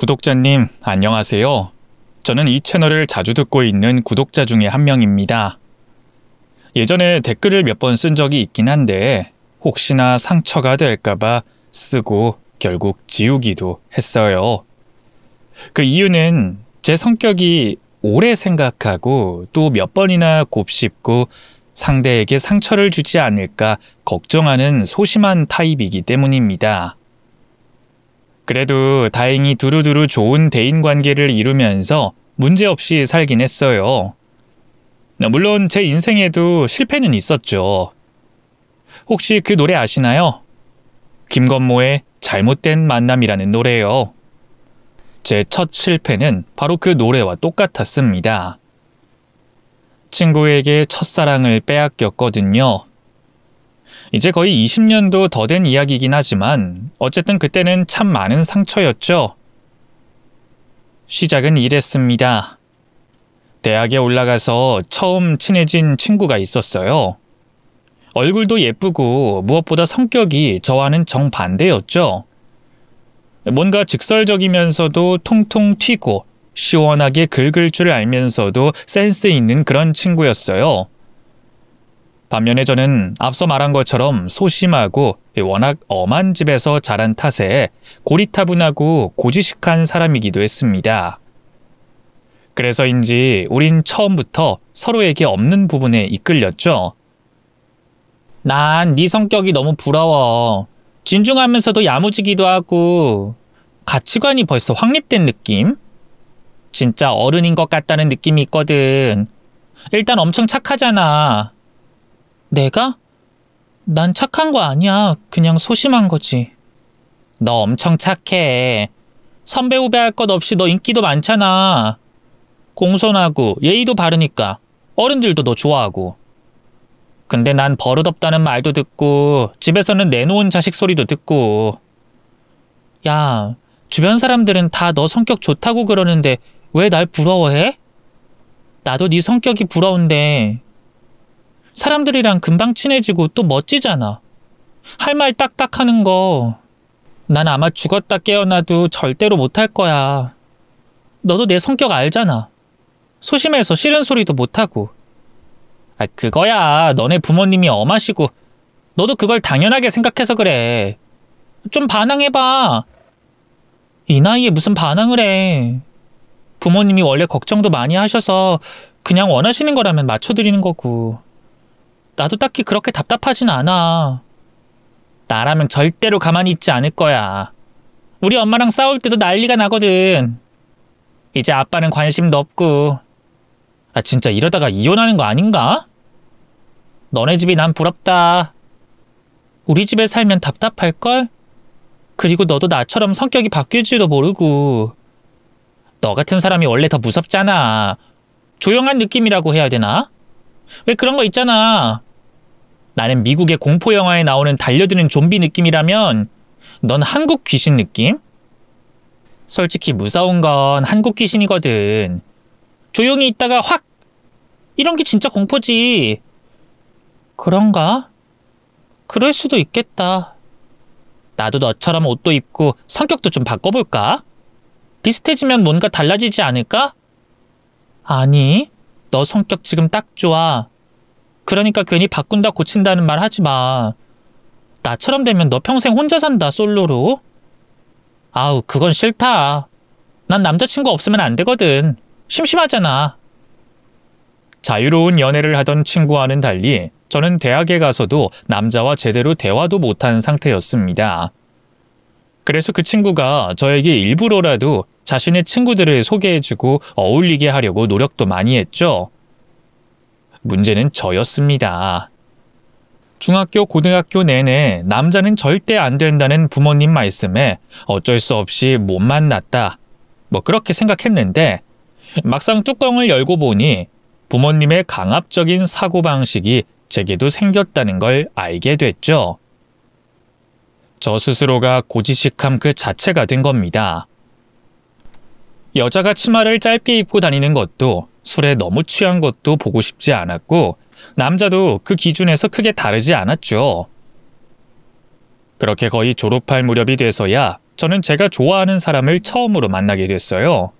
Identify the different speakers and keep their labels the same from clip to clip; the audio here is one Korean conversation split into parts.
Speaker 1: 구독자님, 안녕하세요. 저는 이 채널을 자주 듣고 있는 구독자 중에 한 명입니다. 예전에 댓글을 몇 번 쓴 적이 있긴 한데 혹시나 상처가 될까봐 쓰고 결국 지우기도 했어요. 그 이유는 제 성격이 오래 생각하고 또 몇 번이나 곱씹고 상대에게 상처를 주지 않을까 걱정하는 소심한 타입이기 때문입니다. 그래도 다행히 두루두루 좋은 대인관계를 이루면서 문제없이 살긴 했어요. 물론 제 인생에도 실패는 있었죠. 혹시 그 노래 아시나요? 김건모의 잘못된 만남이라는 노래요. 제 첫 실패는 바로 그 노래와 똑같았습니다. 친구에게 첫사랑을 빼앗겼거든요. 이제 거의 20년도 더 된 이야기이긴 하지만 어쨌든 그때는 참 많은 상처였죠. 시작은 이랬습니다. 대학에 올라가서 처음 친해진 친구가 있었어요. 얼굴도 예쁘고 무엇보다 성격이 저와는 정반대였죠. 뭔가 직설적이면서도 통통 튀고 시원하게 긁을 줄 알면서도 센스 있는 그런 친구였어요. 반면에 저는 앞서 말한 것처럼 소심하고 워낙 엄한 집에서 자란 탓에 고리타분하고 고지식한 사람이기도 했습니다. 그래서인지 우린 처음부터 서로에게 없는 부분에 이끌렸죠. 난 네 성격이 너무 부러워. 진중하면서도 야무지기도 하고 가치관이 벌써 확립된 느낌? 진짜 어른인 것 같다는 느낌이 있거든. 일단 엄청 착하잖아. 내가? 난 착한 거 아니야. 그냥 소심한 거지. 너 엄청 착해. 선배 후배 할 것 없이 너 인기도 많잖아. 공손하고 예의도 바르니까 어른들도 너 좋아하고. 근데 난 버릇없다는 말도 듣고 집에서는 내놓은 자식 소리도 듣고. 야, 주변 사람들은 다 너 성격 좋다고 그러는데 왜 날 부러워해? 나도 네 성격이 부러운데 사람들이랑 금방 친해지고 또 멋지잖아. 할 말 딱딱 하는 거. 난 아마 죽었다 깨어나도 절대로 못할 거야. 너도 내 성격 알잖아. 소심해서 싫은 소리도 못하고. 그거야 너네 부모님이 엄하시고 너도 그걸 당연하게 생각해서 그래. 좀 반항해봐. 이 나이에 무슨 반항을 해. 부모님이 원래 걱정도 많이 하셔서 그냥 원하시는 거라면 맞춰드리는 거고. 나도 딱히 그렇게 답답하진 않아. 나라면 절대로 가만히 있지 않을 거야. 우리 엄마랑 싸울 때도 난리가 나거든. 이제 아빠는 관심도 없고. 진짜 이러다가 이혼하는 거 아닌가? 너네 집이 난 부럽다. 우리 집에 살면 답답할걸? 그리고 너도 나처럼 성격이 바뀔지도 모르고. 너 같은 사람이 원래 더 무섭잖아. 조용한 느낌이라고 해야 되나? 왜 그런 거 있잖아. 나는 미국의 공포영화에 나오는 달려드는 좀비 느낌이라면 넌 한국 귀신 느낌? 솔직히 무서운 건 한국 귀신이거든. 조용히 있다가 확! 이런 게 진짜 공포지. 그런가? 그럴 수도 있겠다. 나도 너처럼 옷도 입고 성격도 좀 바꿔볼까? 비슷해지면 뭔가 달라지지 않을까? 아니, 너 성격 지금 딱 좋아. 그러니까 괜히 바꾼다 고친다는 말 하지 마. 나처럼 되면 너 평생 혼자 산다, 솔로로. 아우, 그건 싫다. 난 남자친구 없으면 안 되거든. 심심하잖아. 자유로운 연애를 하던 친구와는 달리 저는 대학에 가서도 남자와 제대로 대화도 못한 상태였습니다. 그래서 그 친구가 저에게 일부러라도 자신의 친구들을 소개해주고 어울리게 하려고 노력도 많이 했죠. 문제는 저였습니다. 중학교, 고등학교 내내 남자는 절대 안 된다는 부모님 말씀에 어쩔 수 없이 못 만났다. 그렇게 생각했는데 막상 뚜껑을 열고 보니 부모님의 강압적인 사고방식이 제게도 생겼다는 걸 알게 됐죠. 저 스스로가 고지식함 그 자체가 된 겁니다. 여자가 치마를 짧게 입고 다니는 것도 술에 너무 취한 것도 보고 싶지 않았고 남자도 그 기준에서 크게 다르지 않았죠. 그렇게 거의 졸업할 무렵이 돼서야 저는 제가 좋아하는 사람을 처음으로 만나게 됐어요.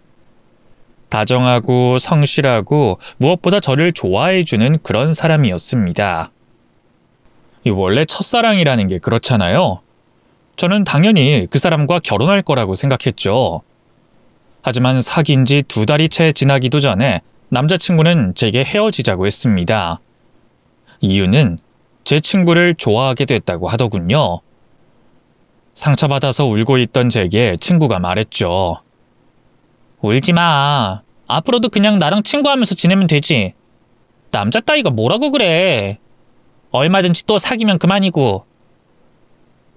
Speaker 1: 다정하고 성실하고 무엇보다 저를 좋아해주는 그런 사람이었습니다. 원래 첫사랑이라는 게 그렇잖아요. 저는 당연히 그 사람과 결혼할 거라고 생각했죠. 하지만 사귄 지 2달이 채 지나기도 전에 남자친구는 제게 헤어지자고 했습니다. 이유는 제 친구를 좋아하게 됐다고 하더군요. 상처받아서 울고 있던 제게 친구가 말했죠. 울지 마. 앞으로도 그냥 나랑 친구하면서 지내면 되지. 남자 따위가 뭐라고 그래. 얼마든지 또 사귀면 그만이고.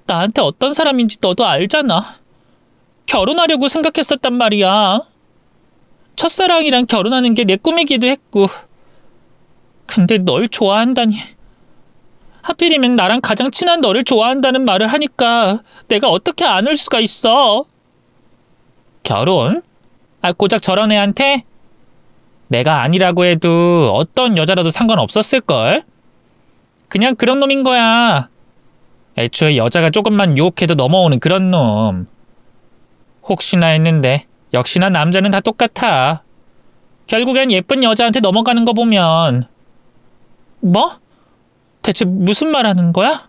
Speaker 1: 나한테 어떤 사람인지 너도 알잖아. 결혼하려고 생각했었단 말이야. 첫사랑이랑 결혼하는 게 내 꿈이기도 했고. 근데 널 좋아한다니. 하필이면 나랑 가장 친한 너를 좋아한다는 말을 하니까 내가 어떻게 안 울 수가 있어. 결혼? 고작 저런 애한테? 내가 아니라고 해도 어떤 여자라도 상관없었을걸? 그냥 그런 놈인 거야. 애초에 여자가 조금만 유혹해도 넘어오는 그런 놈. 혹시나 했는데 역시나 남자는 다 똑같아. 결국엔 예쁜 여자한테 넘어가는 거 보면. 뭐? 대체 무슨 말 하는 거야?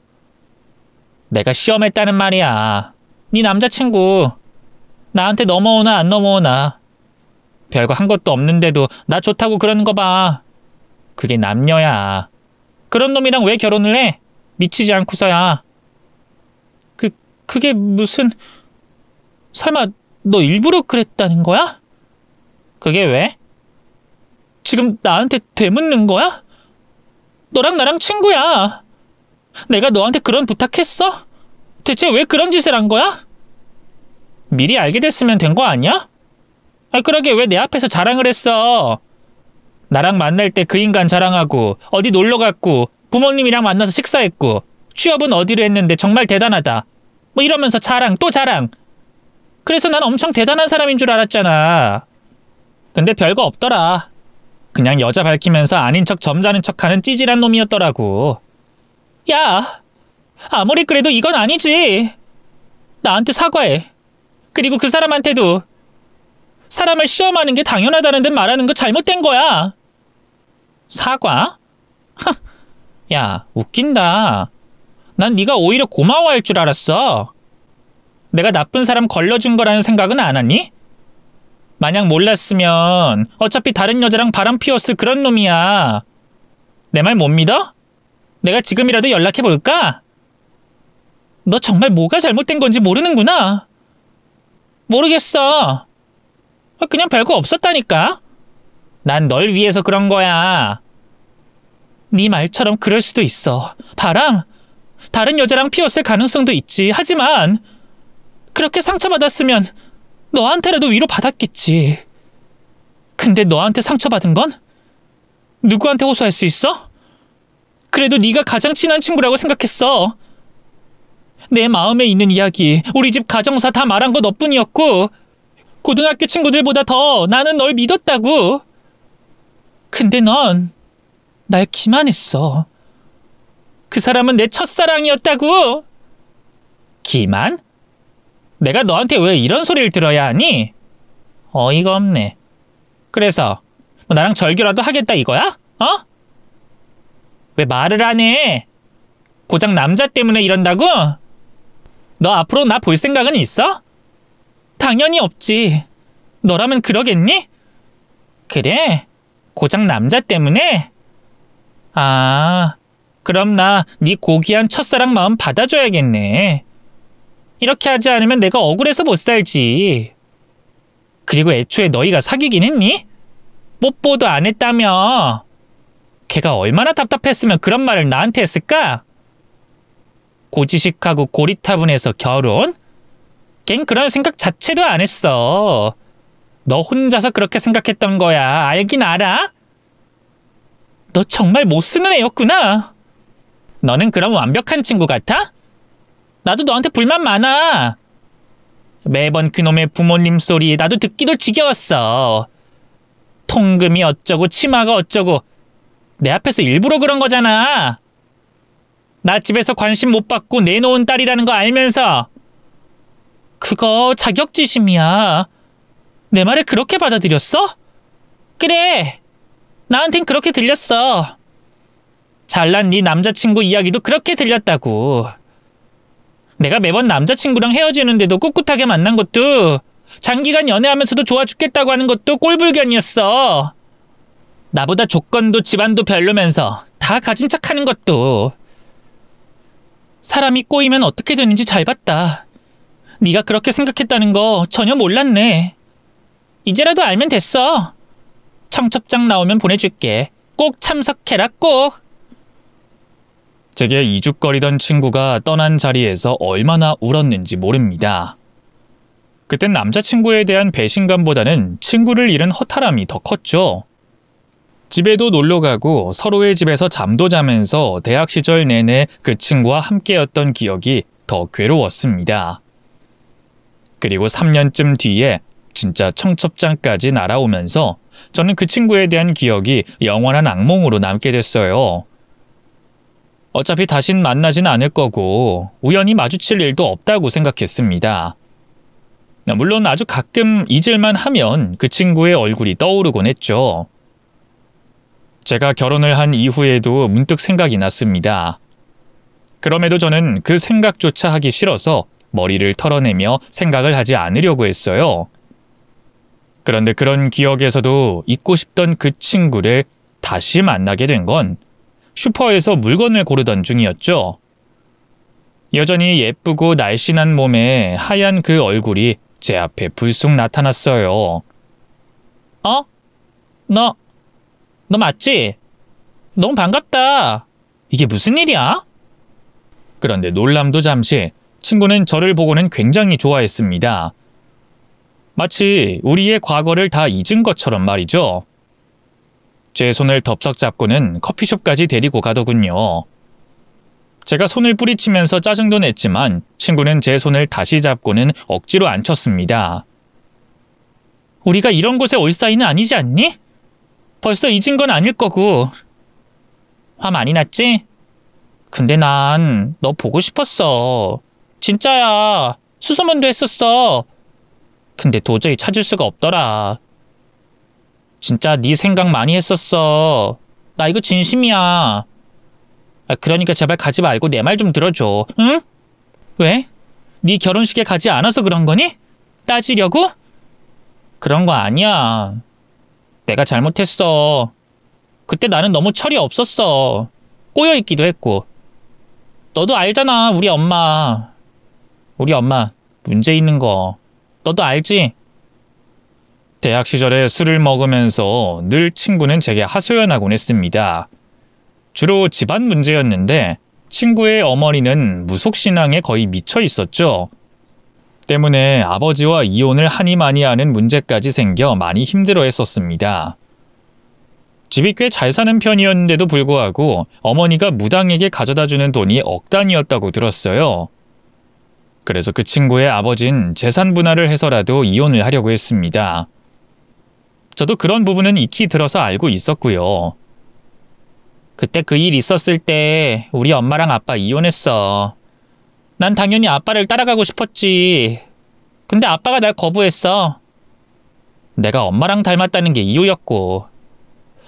Speaker 1: 내가 시험했다는 말이야. 네 남자친구 나한테 넘어오나 안 넘어오나 별거 한 것도 없는데도 나 좋다고 그러는 거 봐. 그게 남녀야. 그런 놈이랑 왜 결혼을 해? 미치지 않고서야. 그게 무슨... 설마 너 일부러 그랬다는 거야? 그게 왜? 지금 나한테 되묻는 거야? 너랑 나랑 친구야. 내가 너한테 그런 부탁했어? 대체 왜 그런 짓을 한 거야? 미리 알게 됐으면 된 거 아니야? 그러게 왜 내 앞에서 자랑을 했어? 나랑 만날 때 그 인간 자랑하고 어디 놀러 갔고 부모님이랑 만나서 식사했고 취업은 어디로 했는데 정말 대단하다. 뭐 이러면서 자랑 또 자랑. 그래서 난 엄청 대단한 사람인 줄 알았잖아. 근데 별거 없더라. 그냥 여자 밝히면서 아닌 척 점잖은 척하는 찌질한 놈이었더라고. 야, 아무리 그래도 이건 아니지. 나한테 사과해. 그리고 그 사람한테도 사람을 시험하는 게 당연하다는 듯 말하는 거 잘못된 거야. 사과? 야, 웃긴다. 난 네가 오히려 고마워할 줄 알았어. 내가 나쁜 사람 걸러준 거라는 생각은 안 하니? 만약 몰랐으면 어차피 다른 여자랑 바람 피웠을 그런 놈이야. 내 말 못 믿어? 내가 지금이라도 연락해볼까? 너 정말 뭐가 잘못된 건지 모르는구나. 모르겠어. 그냥 별거 없었다니까. 난 널 위해서 그런 거야. 네 말처럼 그럴 수도 있어. 바람, 다른 여자랑 피웠을 가능성도 있지. 하지만 그렇게 상처받았으면 너한테라도 위로받았겠지. 근데 너한테 상처받은 건 누구한테 호소할 수 있어? 그래도 네가 가장 친한 친구라고 생각했어. 내 마음에 있는 이야기, 우리 집 가정사 다 말한 거 너뿐이었고 고등학교 친구들보다 더 나는 널 믿었다고. 근데 넌 날 기만했어. 그 사람은 내 첫사랑이었다고. 기만? 내가 너한테 왜 이런 소리를 들어야 하니? 어이가 없네. 그래서 뭐 나랑 절교라도 하겠다 이거야? 어? 왜 말을 안 해? 고작 남자 때문에 이런다고? 너 앞으로 나 볼 생각은 있어? 당연히 없지. 너라면 그러겠니? 그래? 고작 남자 때문에? 아, 그럼 나 네 고귀한 첫사랑 마음 받아줘야겠네. 이렇게 하지 않으면 내가 억울해서 못 살지. 그리고 애초에 너희가 사귀긴 했니? 뽀뽀도 안 했다며. 걔가 얼마나 답답했으면 그런 말을 나한테 했을까? 고지식하고 고리타분해서 결혼? 걘 그런 생각 자체도 안 했어. 너 혼자서 그렇게 생각했던 거야. 알긴 알아? 너 정말 못 쓰는 애였구나. 너는 그럼 완벽한 친구 같아? 나도 너한테 불만 많아. 매번 그놈의 부모님 소리 나도 듣기도 지겨웠어. 통금이 어쩌고 치마가 어쩌고 내 앞에서 일부러 그런 거잖아. 나 집에서 관심 못 받고 내놓은 딸이라는 거 알면서. 그거 자격지심이야. 내 말을 그렇게 받아들였어? 그래. 나한텐 그렇게 들렸어. 잘난 네 남자친구 이야기도 그렇게 들렸다고. 내가 매번 남자친구랑 헤어지는데도 꿋꿋하게 만난 것도, 장기간 연애하면서도 좋아 죽겠다고 하는 것도 꼴불견이었어. 나보다 조건도 집안도 별로면서 다 가진 척하는 것도. 사람이 꼬이면 어떻게 되는지 잘 봤다. 네가 그렇게 생각했다는 거 전혀 몰랐네. 이제라도 알면 됐어. 청첩장 나오면 보내줄게. 꼭 참석해라, 꼭.
Speaker 2: 제게 이죽거리던 친구가 떠난 자리에서 얼마나 울었는지 모릅니다. 그땐 남자친구에 대한 배신감보다는 친구를 잃은 허탈함이 더 컸죠. 집에도 놀러가고 서로의 집에서 잠도 자면서 대학 시절 내내 그 친구와 함께였던 기억이 더 괴로웠습니다. 그리고 3년쯤 뒤에 진짜 청첩장까지 날아오면서 저는 그 친구에 대한 기억이 영원한 악몽으로 남게 됐어요. 어차피 다신 만나진 않을 거고 우연히 마주칠 일도 없다고 생각했습니다. 물론 아주 가끔 잊을만 하면 그 친구의 얼굴이 떠오르곤 했죠. 제가 결혼을 한 이후에도 문득 생각이 났습니다. 그럼에도 저는 그 생각조차 하기 싫어서 머리를 털어내며 생각을 하지 않으려고 했어요. 그런데 그런 기억에서도 잊고 싶던 그 친구를 다시 만나게 된 건 슈퍼에서 물건을 고르던 중이었죠. 여전히 예쁘고 날씬한 몸에 하얀 그 얼굴이 제 앞에 불쑥 나타났어요.
Speaker 1: 어? 너 맞지? 너무 반갑다. 이게 무슨 일이야?
Speaker 2: 그런데 놀람도 잠시 친구는 저를 보고는 굉장히 좋아했습니다. 마치 우리의 과거를 다 잊은 것처럼 말이죠. 제 손을 덥석 잡고는 커피숍까지 데리고 가더군요. 제가 손을 뿌리치면서 짜증도 냈지만 친구는 제 손을 다시 잡고는 억지로 앉혔습니다.
Speaker 1: 우리가 이런 곳에 올 사이는 아니지 않니? 벌써 잊은 건 아닐 거고. 화 많이 났지? 근데 난 너 보고 싶었어. 진짜야. 수소문도 했었어. 근데 도저히 찾을 수가 없더라. 진짜 네 생각 많이 했었어. 나 이거 진심이야. 그러니까 제발 가지 말고 내 말 좀 들어줘. 응? 왜? 네 결혼식에 가지 않아서 그런 거니? 따지려고? 그런 거 아니야. 내가 잘못했어. 그때 나는 너무 철이 없었어. 꼬여있기도 했고. 너도 알잖아, 우리 엄마. 우리 엄마 문제 있는 거. 너도 알지?
Speaker 2: 대학 시절에 술을 먹으면서 늘 친구는 제게 하소연하곤 했습니다. 주로 집안 문제였는데 친구의 어머니는 무속신앙에 거의 미쳐 있었죠. 때문에 아버지와 이혼을 하니 마니 하는 문제까지 생겨 많이 힘들어했었습니다. 집이 꽤 잘 사는 편이었는데도 불구하고 어머니가 무당에게 가져다주는 돈이 억 단위였다고 들었어요. 그래서 그 친구의 아버진 재산 분할을 해서라도 이혼을 하려고 했습니다. 저도 그런 부분은 익히 들어서 알고 있었고요. 그때 그 일 있었을 때 우리 엄마랑 아빠 이혼했어. 난 당연히 아빠를 따라가고 싶었지. 근데 아빠가 날 거부했어. 내가 엄마랑 닮았다는 게 이유였고,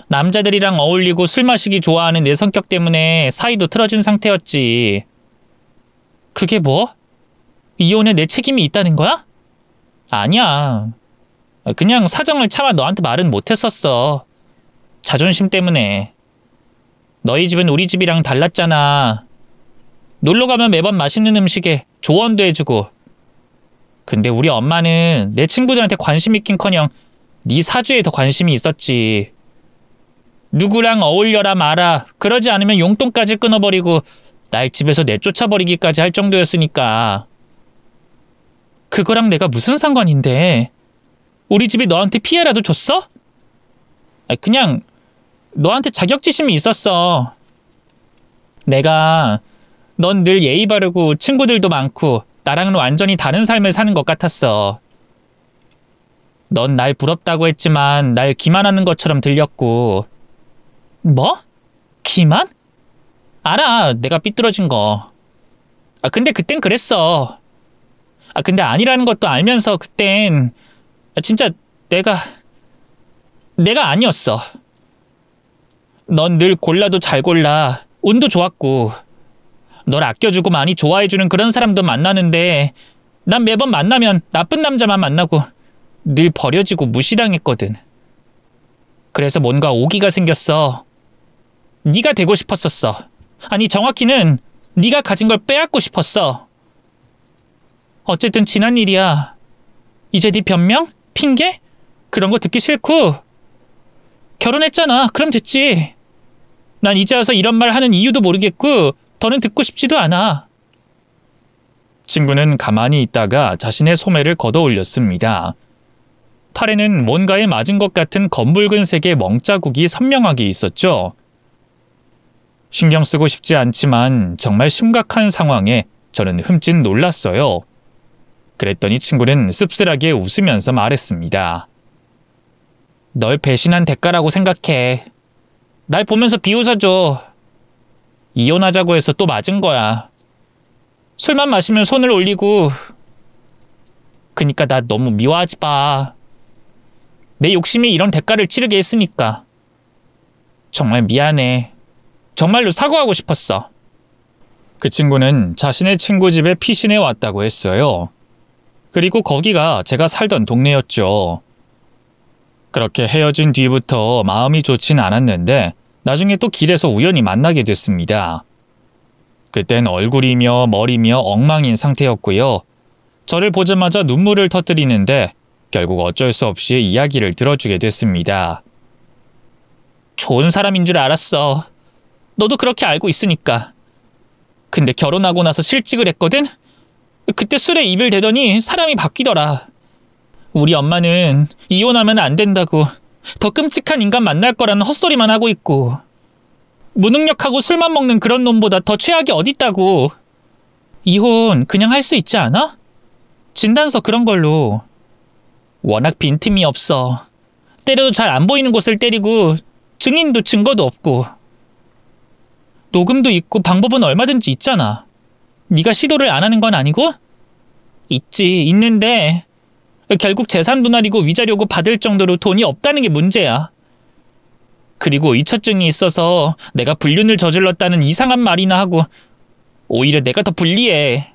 Speaker 2: 남자들이랑 어울리고 술 마시기 좋아하는 내 성격 때문에 사이도 틀어진 상태였지. 그게 뭐? 이혼에 내 책임이 있다는 거야? 아니야. 그냥 사정을 참아 너한테 말은 못했었어. 자존심 때문에. 너희 집은 우리 집이랑 달랐잖아. 놀러가면 매번 맛있는 음식에 조언도 해주고. 근데 우리 엄마는 내 친구들한테 관심 있긴커녕 네 사주에 더 관심이 있었지. 누구랑 어울려라 마라. 그러지 않으면 용돈까지 끊어버리고 날 집에서 내쫓아버리기까지 할 정도였으니까. 그거랑 내가 무슨 상관인데? 우리 집이 너한테 피해라도 줬어? 그냥 너한테 자격지심이 있었어. 내가 넌 늘 예의 바르고 친구들도 많고 나랑은 완전히 다른 삶을 사는 것 같았어. 넌 날 부럽다고 했지만 날 기만하는 것처럼 들렸고. 뭐? 기만? 알아, 내가 삐뚤어진 거. 근데 그땐 그랬어.
Speaker 1: 근데 아니라는 것도 알면서 그땐 진짜 내가 아니었어. 넌 늘 골라도 잘 골라. 운도 좋았고 널 아껴주고 많이 좋아해주는 그런 사람도 만나는데 난 매번 만나면 나쁜 남자만 만나고 늘 버려지고 무시당했거든. 그래서 뭔가 오기가 생겼어. 네가 되고 싶었었어. 아니 정확히는 네가 가진 걸 빼앗고 싶었어. 어쨌든 지난 일이야. 이제 네 변명? 핑계? 그런 거 듣기 싫고 결혼했잖아. 그럼 됐지. 난 이제 와서 이런 말 하는 이유도 모르겠고 더는 듣고 싶지도 않아.
Speaker 2: 친구는 가만히 있다가 자신의 소매를 걷어 올렸습니다. 팔에는 뭔가에 맞은 것 같은 검붉은 색의 멍자국이 선명하게 있었죠. 신경 쓰고 싶지 않지만 정말 심각한 상황에 저는 흠칫 놀랐어요. 그랬더니 친구는 씁쓸하게 웃으면서 말했습니다.
Speaker 1: 널 배신한 대가라고 생각해. 날 보면서 비웃어줘. 이혼하자고 해서 또 맞은 거야. 술만 마시면 손을 올리고. 그니까 나 너무 미워하지 마. 내 욕심이 이런 대가를 치르게 했으니까. 정말 미안해. 정말로 사과하고 싶었어.
Speaker 2: 그 친구는 자신의 친구 집에 피신해 왔다고 했어요. 그리고 거기가 제가 살던 동네였죠. 그렇게 헤어진 뒤부터 마음이 좋진 않았는데 나중에 또 길에서 우연히 만나게 됐습니다. 그땐 얼굴이며 머리며 엉망인 상태였고요. 저를 보자마자 눈물을 터뜨리는데 결국 어쩔 수 없이 이야기를 들어주게 됐습니다.
Speaker 1: 좋은 사람인 줄 알았어. 너도 그렇게 알고 있으니까. 근데 결혼하고 나서 실직을 했거든? 그때 술에 입을 대더니 사람이 바뀌더라. 우리 엄마는 이혼하면 안 된다고 더 끔찍한 인간 만날 거라는 헛소리만 하고 있고 무능력하고 술만 먹는 그런 놈보다 더 최악이 어딨다고. 이혼 그냥 할 수 있지 않아? 진단서 그런 걸로. 워낙 빈틈이 없어. 때려도 잘 안 보이는 곳을 때리고 증인도 증거도 없고. 녹음도 있고 방법은 얼마든지 있잖아. 네가 시도를 안 하는 건 아니고? 있는데 결국 재산 분할이고 위자료고 받을 정도로 돈이 없다는 게 문제야. 그리고 이처증이 있어서 내가 불륜을 저질렀다는 이상한 말이나 하고 오히려 내가 더 불리해.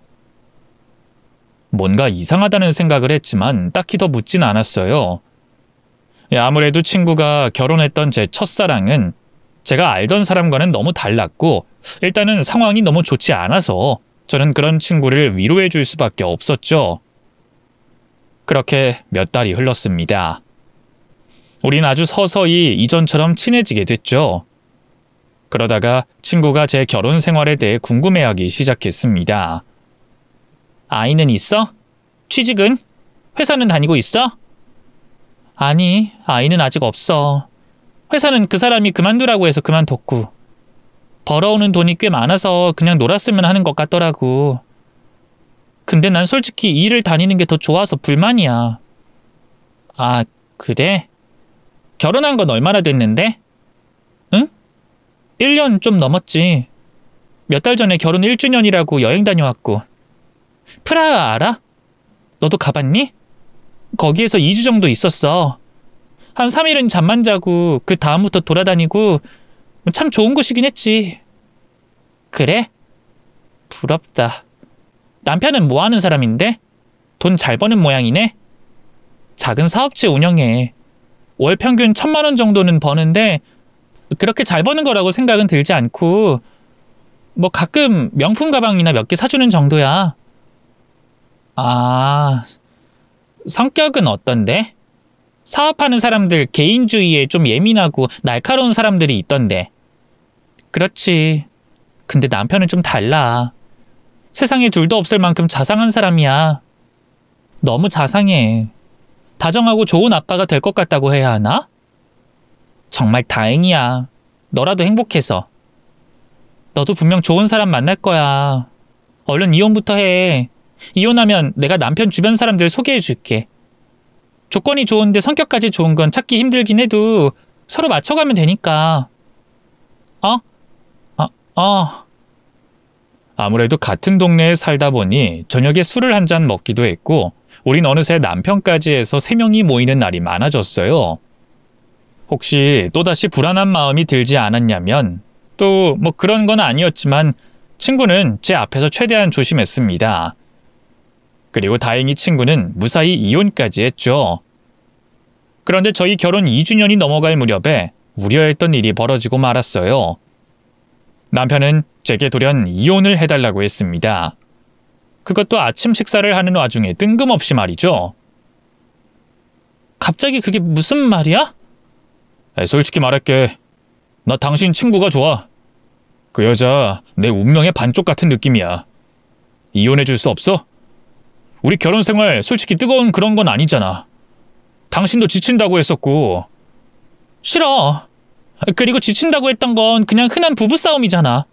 Speaker 2: 뭔가 이상하다는 생각을 했지만 딱히 더 묻진 않았어요. 아무래도 친구가 결혼했던 제 첫사랑은 제가 알던 사람과는 너무 달랐고 일단은 상황이 너무 좋지 않아서 저는 그런 친구를 위로해 줄 수밖에 없었죠. 그렇게 몇 달이 흘렀습니다. 우린 아주 서서히 이전처럼 친해지게 됐죠. 그러다가 친구가 제 결혼 생활에 대해 궁금해하기 시작했습니다.
Speaker 1: 아이는 있어? 취직은? 회사는 다니고 있어? 아니, 아이는 아직 없어. 회사는 그 사람이 그만두라고 해서 그만뒀고. 벌어오는 돈이 꽤 많아서 그냥 놀았으면 하는 것 같더라고. 근데 난 솔직히 이 일을 다니는 게 더 좋아서 불만이야. 아, 그래? 결혼한 건 얼마나 됐는데? 응? 1년 좀 넘었지. 몇 달 전에 결혼 1주년이라고 여행 다녀왔고. 프라하 알아? 너도 가봤니? 거기에서 2주 정도 있었어. 한 3일은 잠만 자고 그 다음부터 돌아다니고 참 좋은 곳이긴 했지. 그래? 부럽다. 남편은 뭐 하는 사람인데? 돈 잘 버는 모양이네? 작은 사업체 운영해. 월 평균 1,000만 원 정도는 버는데 그렇게 잘 버는 거라고 생각은 들지 않고 뭐 가끔 명품 가방이나 몇 개 사주는 정도야. 아, 성격은 어떤데? 사업하는 사람들 개인주의에 좀 예민하고 날카로운 사람들이 있던데. 그렇지. 근데 남편은 좀 달라. 세상에 둘도 없을 만큼 자상한 사람이야. 너무 자상해. 다정하고 좋은 아빠가 될 것 같다고 해야 하나? 정말 다행이야. 너라도 행복해서. 너도 분명 좋은 사람 만날 거야. 얼른 이혼부터 해. 이혼하면 내가 남편 주변 사람들 소개해 줄게. 조건이 좋은데 성격까지 좋은 건 찾기 힘들긴 해도 서로 맞춰가면 되니까.
Speaker 2: 아무래도 같은 동네에 살다 보니 저녁에 술을 한 잔 먹기도 했고 우린 어느새 남편까지 해서 3명이 모이는 날이 많아졌어요. 혹시 또다시 불안한 마음이 들지 않았냐면 또 뭐 그런 건 아니었지만 친구는 제 앞에서 최대한 조심했습니다. 그리고 다행히 친구는 무사히 이혼까지 했죠. 그런데 저희 결혼 2주년이 넘어갈 무렵에 우려했던 일이 벌어지고 말았어요. 남편은 제게 돌연 이혼을 해달라고 했습니다. 그것도 아침 식사를 하는 와중에 뜬금없이 말이죠.
Speaker 1: 갑자기 그게 무슨 말이야?
Speaker 2: 솔직히 말할게. 나 당신 친구가 좋아. 그 여자 내 운명의 반쪽 같은 느낌이야. 이혼해 줄 수 없어? 우리 결혼 생활 솔직히 뜨거운 그런 건 아니잖아. 당신도 지친다고 했었고.
Speaker 1: 싫어. 그리고 지친다고 했던 건 그냥 흔한 부부싸움이잖아.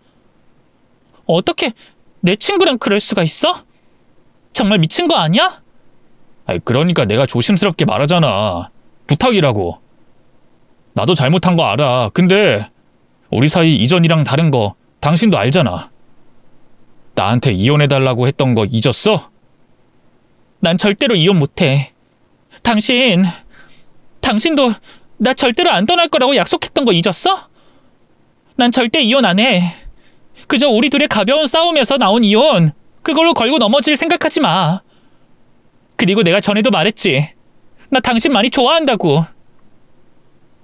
Speaker 1: 어떻게 내 친구랑 그럴 수가 있어? 정말 미친 거 아니야?
Speaker 2: 그러니까 내가 조심스럽게 말하잖아. 부탁이라고. 나도 잘못한 거 알아. 근데 우리 사이 이전이랑 다른 거 당신도 알잖아. 나한테 이혼해달라고 했던 거 잊었어?
Speaker 1: 난 절대로 이혼 못해. 당신도 나 절대로 안 떠날 거라고 약속했던 거 잊었어? 난 절대 이혼 안 해. 그저 우리 둘의 가벼운 싸움에서 나온 이혼, 그걸로 걸고 넘어질 생각하지 마. 그리고 내가 전에도 말했지. 나 당신 많이 좋아한다고.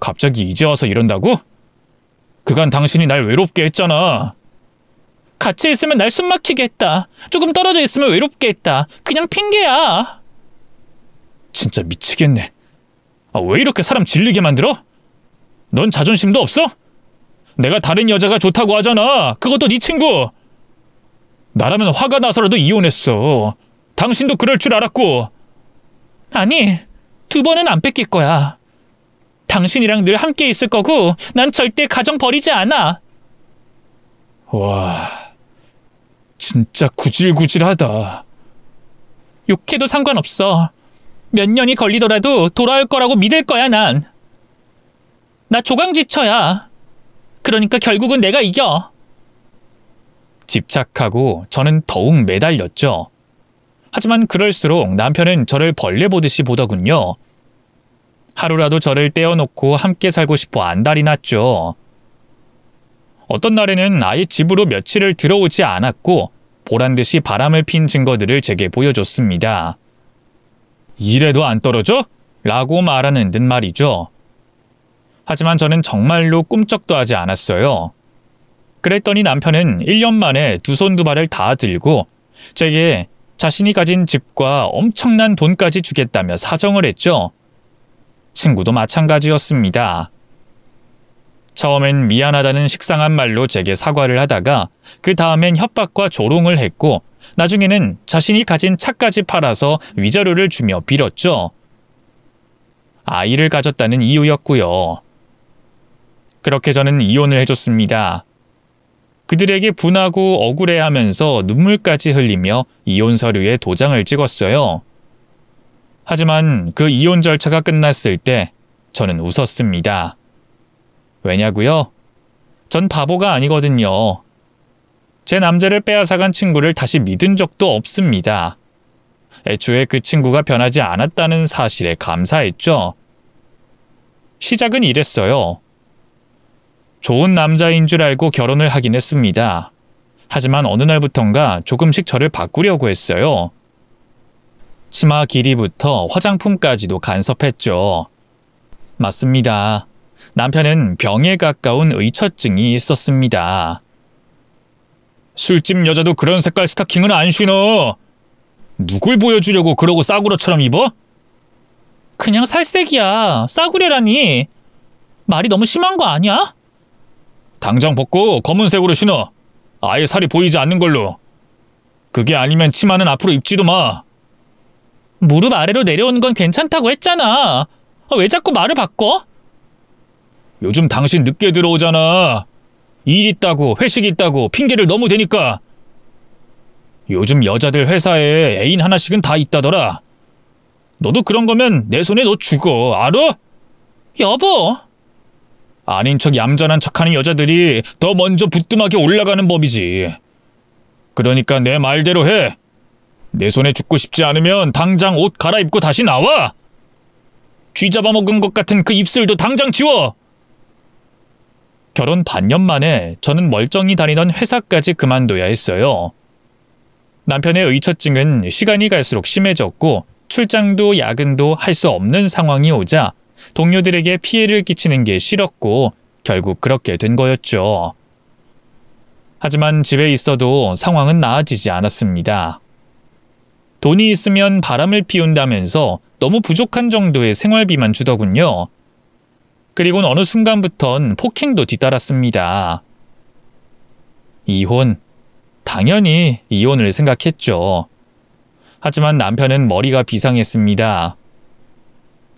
Speaker 2: 갑자기 이제 와서 이런다고? 그간 당신이 날 외롭게 했잖아.
Speaker 1: 같이 있으면 날 숨막히게 했다. 조금 떨어져 있으면 외롭게 했다. 그냥 핑계야.
Speaker 2: 진짜 미치겠네. 왜 이렇게 사람 질리게 만들어? 넌 자존심도 없어? 내가 다른 여자가 좋다고 하잖아. 그것도 네 친구. 나라면 화가 나서라도 이혼했어. 당신도 그럴 줄 알았고.
Speaker 1: 아니, 2번은 안 뺏길 거야. 당신이랑 늘 함께 있을 거고 난 절대 가정 버리지 않아.
Speaker 2: 와, 진짜 구질구질하다.
Speaker 1: 욕해도 상관없어. 몇 년이 걸리더라도 돌아올 거라고 믿을 거야, 난. 나 조강지처야. 그러니까 결국은 내가 이겨.
Speaker 2: 집착하고 저는 더욱 매달렸죠. 하지만 그럴수록 남편은 저를 벌레 보듯이 보더군요. 하루라도 저를 떼어놓고 함께 살고 싶어 안달이 났죠. 어떤 날에는 아예 집으로 며칠을 들어오지 않았고 보란듯이 바람을 핀 증거들을 제게 보여줬습니다. 이래도 안 떨어져? 라고 말하는 듯 말이죠. 하지만 저는 정말로 꿈쩍도 하지 않았어요. 그랬더니 남편은 1년 만에 2손 2발을 다 들고 제게 자신이 가진 집과 엄청난 돈까지 주겠다며 사정을 했죠. 친구도 마찬가지였습니다. 처음엔 미안하다는 식상한 말로 제게 사과를 하다가 그 다음엔 협박과 조롱을 했고 나중에는 자신이 가진 차까지 팔아서 위자료를 주며 빌었죠. 아이를 가졌다는 이유였고요. 그렇게 저는 이혼을 해줬습니다. 그들에게 분하고 억울해하면서 눈물까지 흘리며 이혼 서류에 도장을 찍었어요. 하지만 그 이혼 절차가 끝났을 때 저는 웃었습니다. 왜냐고요? 전 바보가 아니거든요. 제 남자를 빼앗아간 친구를 다시 믿은 적도 없습니다. 애초에 그 친구가 변하지 않았다는 사실에 감사했죠. 시작은 이랬어요. 좋은 남자인 줄 알고 결혼을 하긴 했습니다. 하지만 어느 날부턴가 조금씩 저를 바꾸려고 했어요. 치마 길이부터 화장품까지도 간섭했죠. 맞습니다. 남편은 병에 가까운 의처증이 있었습니다. 술집 여자도 그런 색깔 스타킹은 안 신어. 누굴 보여주려고 그러고 싸구려처럼 입어?
Speaker 1: 그냥 살색이야. 싸구려라니. 말이 너무 심한 거 아니야?
Speaker 2: 당장 벗고 검은색으로 신어. 아예 살이 보이지 않는 걸로. 그게 아니면 치마는 앞으로 입지도 마.
Speaker 1: 무릎 아래로 내려오는 건 괜찮다고 했잖아. 왜 자꾸 말을 바꿔?
Speaker 2: 요즘 당신 늦게 들어오잖아. 일 있다고 회식 있다고 핑계를 너무 대니까. 요즘 여자들 회사에 애인 하나씩은 다 있다더라. 너도 그런 거면 내 손에 너 죽어. 알아?
Speaker 1: 여보.
Speaker 2: 아닌 척 얌전한 척하는 여자들이 더 먼저 부뚜막에 올라가는 법이지. 그러니까 내 말대로 해. 내 손에 죽고 싶지 않으면 당장 옷 갈아입고 다시 나와. 쥐 잡아먹은 것 같은 그 입술도 당장 지워. 결혼 반년 만에 저는 멀쩡히 다니던 회사까지 그만둬야 했어요. 남편의 의처증은 시간이 갈수록 심해졌고 출장도 야근도 할 수 없는 상황이 오자 동료들에게 피해를 끼치는 게 싫었고 결국 그렇게 된 거였죠. 하지만 집에 있어도 상황은 나아지지 않았습니다. 돈이 있으면 바람을 피운다면서 너무 부족한 정도의 생활비만 주더군요. 그리고 어느 순간부턴 폭행도 뒤따랐습니다. 이혼. 당연히 이혼을 생각했죠. 하지만 남편은 머리가 비상했습니다.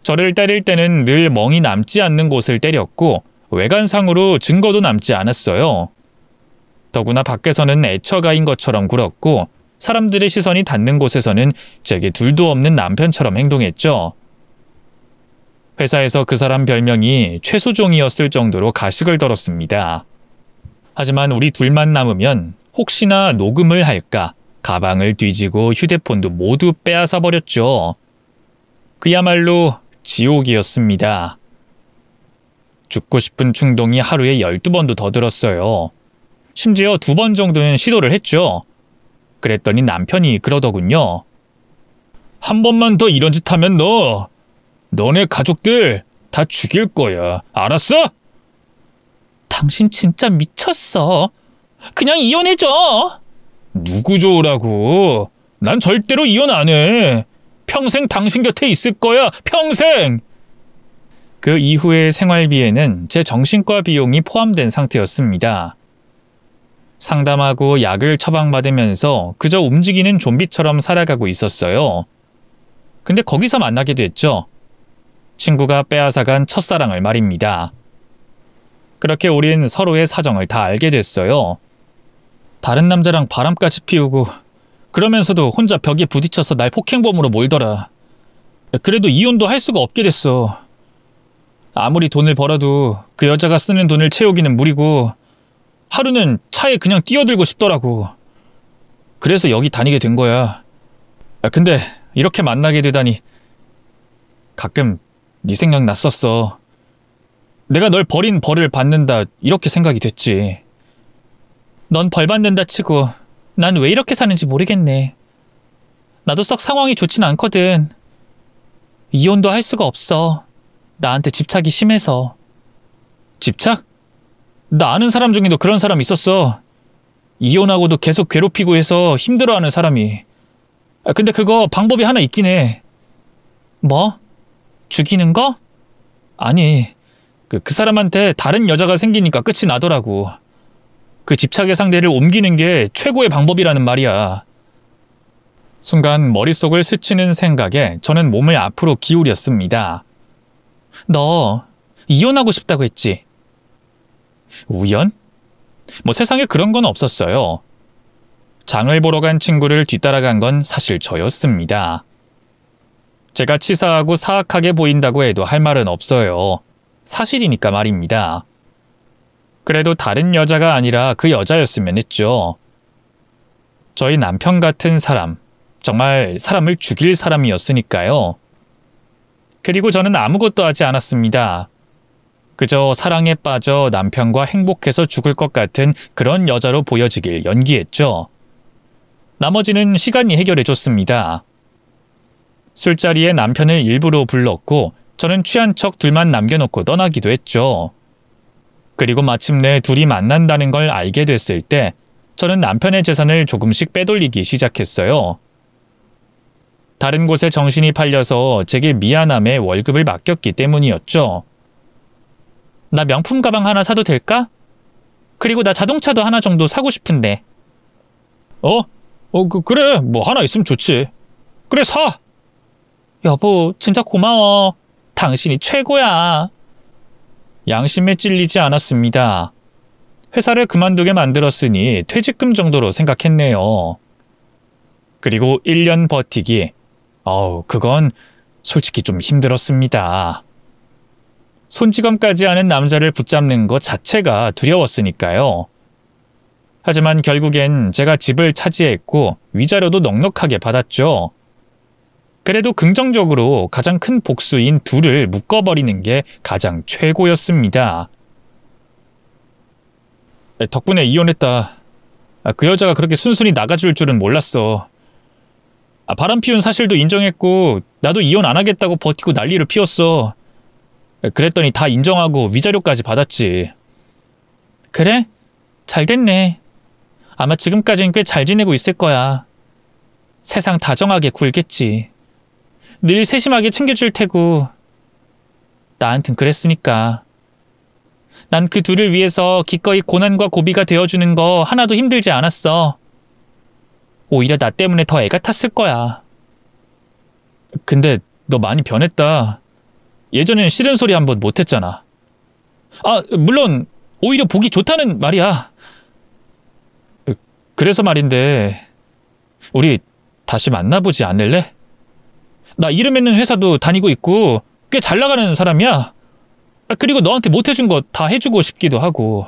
Speaker 2: 저를 때릴 때는 늘 멍이 남지 않는 곳을 때렸고 외관상으로 증거도 남지 않았어요. 더구나 밖에서는 애처가인 것처럼 굴었고 사람들의 시선이 닿는 곳에서는 제게 둘도 없는 남편처럼 행동했죠. 회사에서 그 사람 별명이 최수종이었을 정도로 가식을 떨었습니다. 하지만 우리 둘만 남으면 혹시나 녹음을 할까 가방을 뒤지고 휴대폰도 모두 빼앗아 버렸죠. 그야말로 지옥이었습니다. 죽고 싶은 충동이 하루에 12번도 더 들었어요. 심지어 2번 정도는 시도를 했죠. 그랬더니 남편이 그러더군요. 한 번만 더 이런 짓 하면 너네 가족들 다 죽일 거야. 알았어?
Speaker 1: 당신 진짜 미쳤어. 그냥 이혼해줘.
Speaker 2: 누구 좋으라고? 난 절대로 이혼 안 해. 평생 당신 곁에 있을 거야. 평생! 그 이후의 생활비에는 제 정신과 비용이 포함된 상태였습니다. 상담하고 약을 처방받으면서 그저 움직이는 좀비처럼 살아가고 있었어요. 근데 거기서 만나게 됐죠. 친구가 빼앗아간 첫사랑을 말입니다. 그렇게 우린 서로의 사정을 다 알게 됐어요. 다른 남자랑 바람까지 피우고 그러면서도 혼자 벽에 부딪혀서 날 폭행범으로 몰더라. 그래도 이혼도 할 수가 없게 됐어. 아무리 돈을 벌어도 그 여자가 쓰는 돈을 채우기는 무리고 하루는 차에 그냥 뛰어들고 싶더라고. 그래서 여기 다니게 된 거야. 근데 이렇게 만나게 되다니 가끔 네 생각 났었어. 내가 널 버린 벌을 받는다 이렇게 생각이 됐지.
Speaker 1: 넌 벌 받는다 치고 난 왜 이렇게 사는지 모르겠네. 나도 썩 상황이 좋진 않거든. 이혼도 할 수가 없어. 나한테 집착이 심해서.
Speaker 2: 집착? 나 아는 사람 중에도 그런 사람 있었어. 이혼하고도 계속 괴롭히고 해서 힘들어하는 사람이. 근데 그거 방법이 하나 있긴 해.
Speaker 1: 뭐? 죽이는 거?
Speaker 2: 아니, 그 사람한테 다른 여자가 생기니까 끝이 나더라고. 그 집착의 상대를 옮기는 게 최고의 방법이라는 말이야. 순간 머릿속을 스치는 생각에 저는 몸을 앞으로 기울였습니다.
Speaker 1: 너 이혼하고 싶다고 했지?
Speaker 2: 우연? 뭐 세상에 그런 건 없었어요. 장을 보러 간 친구를 뒤따라간 건 사실 저였습니다. 제가 치사하고 사악하게 보인다고 해도 할 말은 없어요. 사실이니까 말입니다. 그래도 다른 여자가 아니라 그 여자였으면 했죠. 저희 남편 같은 사람, 정말 사람을 죽일 사람이었으니까요. 그리고 저는 아무것도 하지 않았습니다. 그저 사랑에 빠져 남편과 행복해서 죽을 것 같은 그런 여자로 보여지길 연기했죠. 나머지는 시간이 해결해줬습니다. 술자리에 남편을 일부러 불렀고 저는 취한 척 둘만 남겨놓고 떠나기도 했죠. 그리고 마침내 둘이 만난다는 걸 알게 됐을 때 저는 남편의 재산을 조금씩 빼돌리기 시작했어요. 다른 곳에 정신이 팔려서 제게 미안함에 월급을 맡겼기 때문이었죠.
Speaker 1: 나 명품 가방 하나 사도 될까? 그리고 나 자동차도 하나 정도 사고 싶은데.
Speaker 2: 그래. 뭐 하나 있으면 좋지. 그래, 사!
Speaker 1: 여보, 진짜 고마워. 당신이 최고야.
Speaker 2: 양심에 찔리지 않았습니다. 회사를 그만두게 만들었으니 퇴직금 정도로 생각했네요. 그리고 1년 버티기. 그건 솔직히 좀 힘들었습니다. 손찌검까지 하는 남자를 붙잡는 것 자체가 두려웠으니까요. 하지만 결국엔 제가 집을 차지했고 위자료도 넉넉하게 받았죠. 그래도 긍정적으로 가장 큰 복수인 둘을 묶어버리는 게 가장 최고였습니다. 덕분에 이혼했다. 그 여자가 그렇게 순순히 나가줄 줄은 몰랐어. 바람 피운 사실도 인정했고 나도 이혼 안 하겠다고 버티고 난리를 피웠어. 그랬더니 다 인정하고 위자료까지 받았지.
Speaker 1: 그래? 잘 됐네. 아마 지금까진 꽤 잘 지내고 있을 거야. 세상 다정하게 굴겠지. 늘 세심하게 챙겨줄 테고. 나한텐 그랬으니까. 난 그 둘을 위해서 기꺼이 고난과 고비가 되어주는 거 하나도 힘들지 않았어. 오히려 나 때문에 더 애가 탔을 거야.
Speaker 2: 근데 너 많이 변했다. 예전엔 싫은 소리 한 번 못했잖아.
Speaker 1: 물론 오히려 보기 좋다는 말이야.
Speaker 2: 그래서 말인데 우리 다시 만나보지 않을래?
Speaker 1: 나 이름 있는 회사도 다니고 있고 꽤 잘 나가는 사람이야. 그리고 너한테 못해준 거 다 해주고 싶기도 하고.